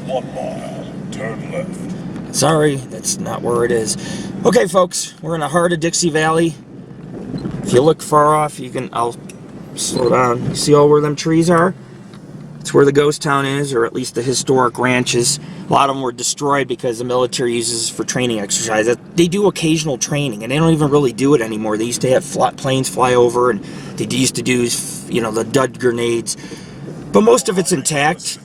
1 mile, turn left. Sorry, that's not where it is. Okay, folks, we're in the heart of Dixie Valley. If you look far off, I'll slow down. You see all where them trees are? It's where the ghost town is, or at least the historic ranches. A lot of them were destroyed because the military uses for training exercise. They do occasional training, and they don't even really do it anymore. They used to have planes fly over, and they used to do, you know, the dud grenades. But most of it's intact.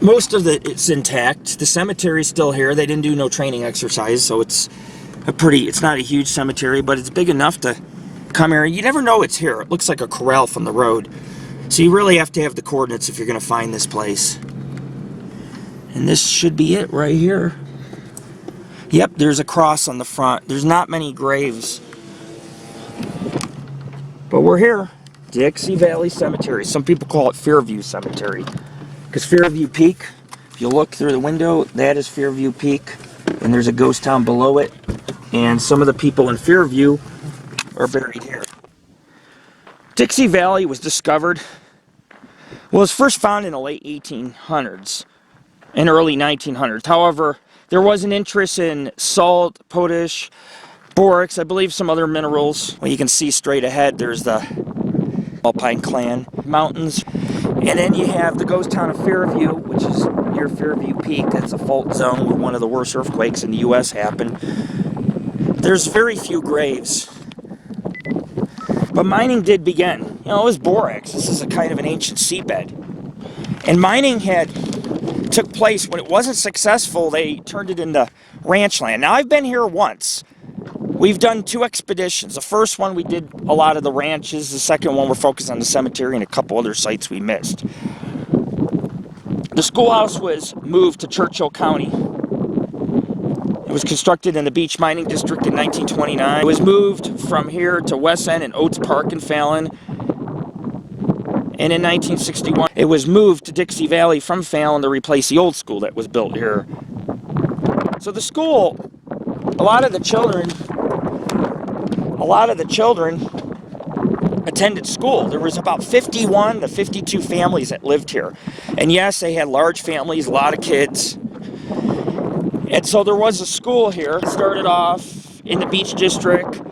It's intact. The cemetery's still here. They didn't do no training exercise, so it's not a huge cemetery, but it's big enough to come here. You never know it's here. It looks like a corral from the road. So you really have to have the coordinates if you're going to find this place. And this should be it right here. Yep, there's a cross on the front. There's not many graves. But we're here. Dixie Valley Cemetery. Some people call it Fairview Cemetery. Because Fairview Peak, if you look through the window, that is Fairview Peak. And there's a ghost town below it. And some of the people in Fairview are buried here. Dixie Valley was discovered, well, it was first found in the late 1800s and early 1900s. However, there was an interest in salt, potash, borax, I believe some other minerals. Well, you can see straight ahead, there's the Alpine clan mountains. And then you have the ghost town of Fairview, which is near Fairview Peak. That's a fault zone where one of the worst earthquakes in the U.S. happened. There's very few graves. But mining did begin. You know, it was borax. This is a kind of an ancient seabed. And mining took place. When it wasn't successful, they turned it into ranch land. Now, I've been here once. We've done 2 expeditions. The first one, we did a lot of the ranches. The second one, we're focused on the cemetery and a couple other sites we missed. The schoolhouse was moved to Churchill County. It was constructed in the Beach Mining District in 1929. It was moved from here to West End and Oates Park in Fallon. And in 1961, it was moved to Dixie Valley from Fallon to replace the old school that was built here. So the school, a lot of the children attended school. There was about 51 to 52 families that lived here. And yes, they had large families, a lot of kids. And so there was a school here. It started off in the Beach District,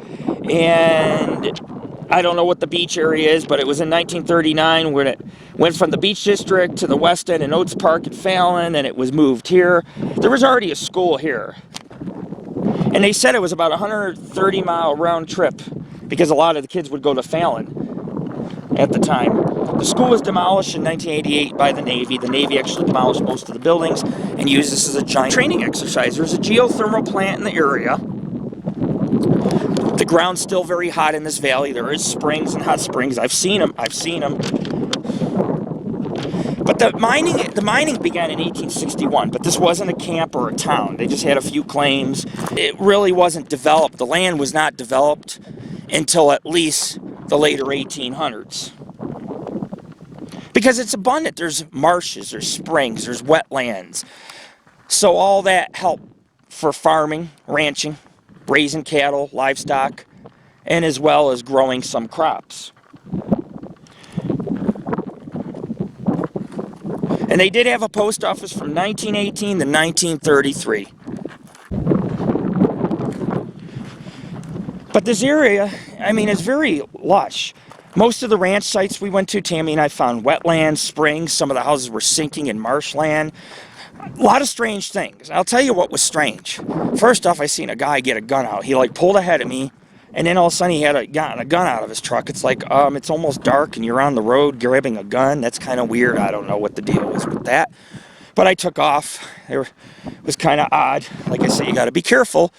and I don't know what the beach area is, but it was in 1939 when it went from the Beach District to the West End and Oates Park at Fallon, and it was moved here. There was already a school here. And they said it was about a 130-mile round trip because a lot of the kids would go to Fallon at the time. The school was demolished in 1988 by the Navy. The Navy actually demolished most of the buildings and used this as a giant training exercise. There's a geothermal plant in the area. The ground's still very hot in this valley. There is springs and hot springs. I've seen them. But the mining began in 1861, but this wasn't a camp or a town. They just had a few claims. It really wasn't developed. The land was not developed until at least the later 1800s. Because it's abundant. There's marshes, there's springs, there's wetlands. So all that helped for farming, ranching, raising cattle, livestock, and as well as growing some crops. And they did have a post office from 1918 to 1933. But this area, I mean, it's very lush. Most of the ranch sites we went to, Tammy and I found wetlands, springs. Some of the houses were sinking in marshland. A lot of strange things. I'll tell you what was strange. First off, I seen a guy get a gun out. He pulled ahead of me, and then all of a sudden he had gotten a gun out of his truck. It's like, it's almost dark and you're on the road grabbing a gun. That's kind of weird. I don't know what the deal was with that. But I took off. It was kind of odd. Like I say, you got to be careful.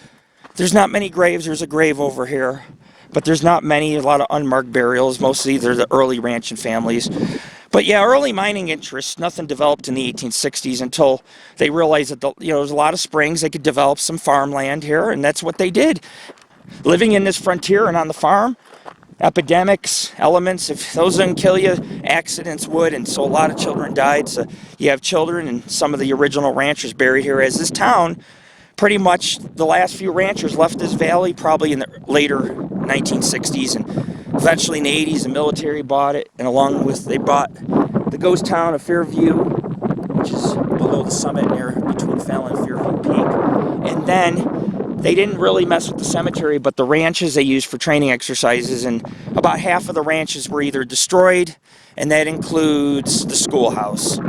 There's not many graves. There's a grave over here. But there's not many, a lot of unmarked burials. Mostly they're the early ranching families. But yeah, early mining interests, nothing developed in the 1860s until they realized that there's a lot of springs. They could develop some farmland here, and that's what they did. Living in this frontier and on the farm, epidemics, elements, if those didn't kill you, accidents would, and so a lot of children died. So you have children and some of the original ranchers buried here, as this town, pretty much the last few ranchers left this valley probably in the later 1960s, and Eventually in the 80s, the military bought it, and along with, they bought the ghost town of Fairview, which is below the summit near between Fallon and Fairview Peak. And then they didn't really mess with the cemetery, but the ranches they used for training exercises, and about half of the ranches were either destroyed, and that includes the schoolhouse.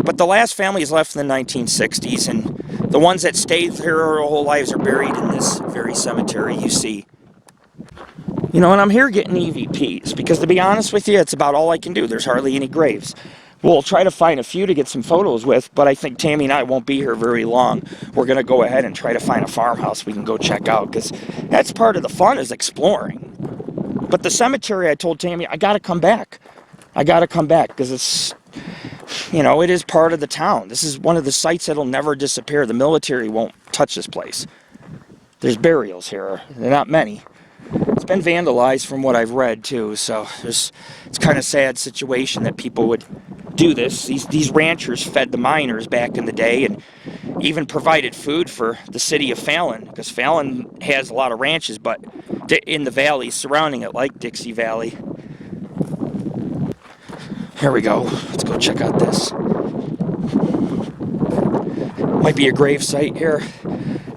But the last family is left in the 1960s, and the ones that stayed here their whole lives are buried in this very cemetery you see. You know, and I'm here getting EVPs, because to be honest with you, it's about all I can do. There's hardly any graves. We'll try to find a few to get some photos with, but I think Tammy and I won't be here very long. We're going to go ahead and try to find a farmhouse we can go check out, because that's part of the fun, is exploring. But the cemetery, I told Tammy, I got to come back. I got to come back, because it's, you know, it is part of the town. This is one of the sites that'll never disappear. The military won't touch this place. There's burials here. They're not many. It's been vandalized from what I've read too, so it's kind of sad situation that people would do this. These ranchers fed the miners back in the day, and even provided food for the city of Fallon, because Fallon has a lot of ranches, but in the valleys surrounding it, like Dixie Valley. Here we go. Let's go check out this. Might be a grave site here.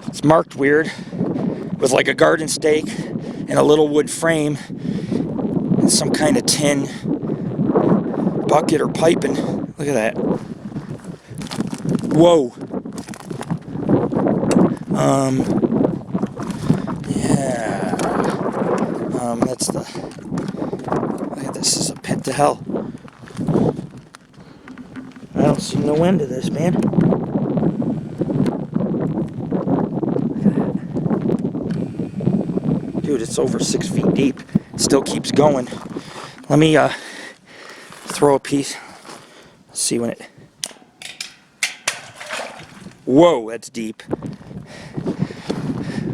It's marked weird, with like a garden stake and a little wood frame and some kind of tin bucket or piping. Look at that. Whoa. Yeah. That's the, look at this. This is a pit to hell. I don't see no end to this, man. Dude, it's over 6 feet deep. It still keeps going. Let me throw a piece. Let's see when it... Whoa, that's deep.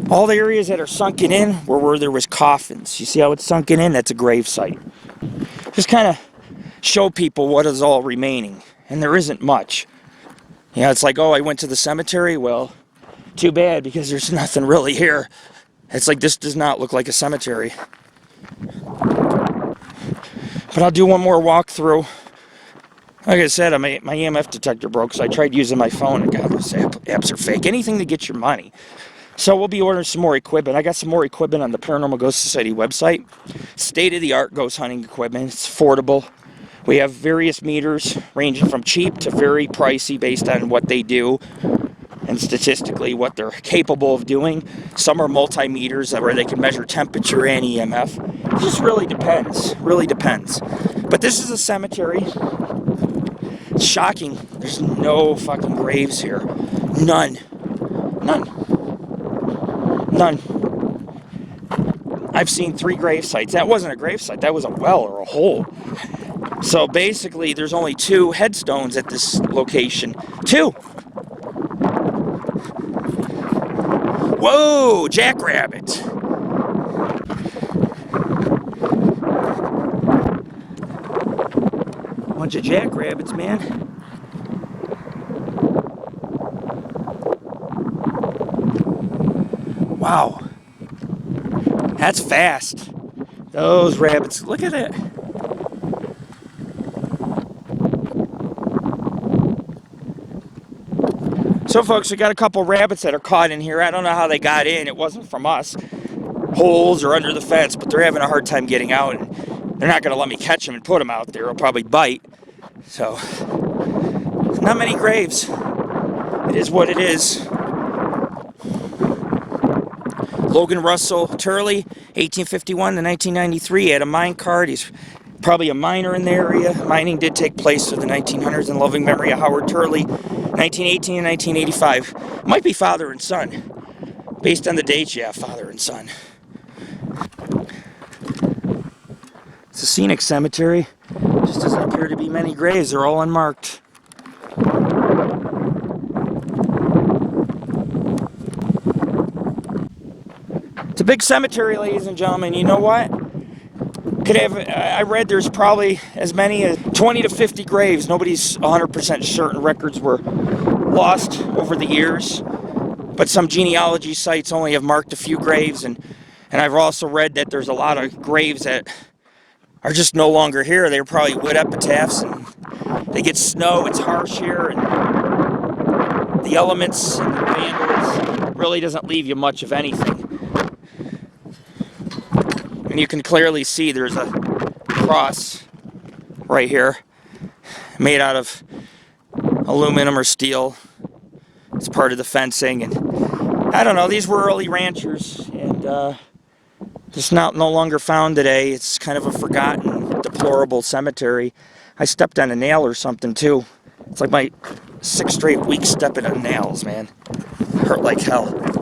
All the areas that are sunken in were where there was coffins. You see how it's sunken in? That's a grave site. Just kind of show people what is all remaining. And there isn't much. You know, it's like, oh, I went to the cemetery. Well, too bad, because there's nothing really here. It's like, this does not look like a cemetery. But I'll do one more walkthrough. Like I said, my EMF detector broke, so I tried using my phone, and God, those apps are fake. Anything to get your money. So we'll be ordering some more equipment. I got some more equipment on the Paranormal Ghost Society website. State-of-the-art ghost hunting equipment. It's affordable. We have various meters, ranging from cheap to very pricey based on what they do and statistically what they're capable of doing. Some are multimeters where they can measure temperature and EMF. It just really depends. Really depends. But this is a cemetery. It's shocking. There's no fucking graves here. None. None. None. I've seen 3 grave sites. That wasn't a grave site. That was a well or a hole. So basically, there's only 2 headstones at this location. 2. Whoa, jackrabbit. Bunch of jackrabbits, man. Wow. That's fast. Those rabbits, look at it. So folks, we got a couple rabbits that are caught in here. I don't know how they got in. It wasn't from us. Holes or under the fence, but they're having a hard time getting out, and they're not going to let me catch them and put them out there. They'll probably bite. So, not many graves. It is what it is. Logan Russell Turley, 1851 to 1993, had a mine card. He's probably a miner in the area. Mining did take place through the 1900s in loving memory of Howard Turley, 1918 and 1985. Might be father and son. Based on the dates, yeah, father and son. It's a scenic cemetery. Just doesn't appear to be many graves. They're all unmarked. It's a big cemetery, ladies and gentlemen. You know what? Could have, I read there's probably as many as 20 to 50 graves. Nobody's 100% certain. Records were lost over the years. But some genealogy sites only have marked a few graves, and And I've also read that there's a lot of graves that are just no longer here. They were probably wood epitaphs, and they get snow, it's harsh here, and the elements and the vandals really doesn't leave you much of anything. And you can clearly see there's a cross right here made out of aluminum or steel. It's part of the fencing, and I don't know, these were early ranchers, and just no longer found today. It's kind of a forgotten, deplorable cemetery. I stepped on a nail or something too. It's like my 6th straight week stepping on nails, man. Hurt like hell.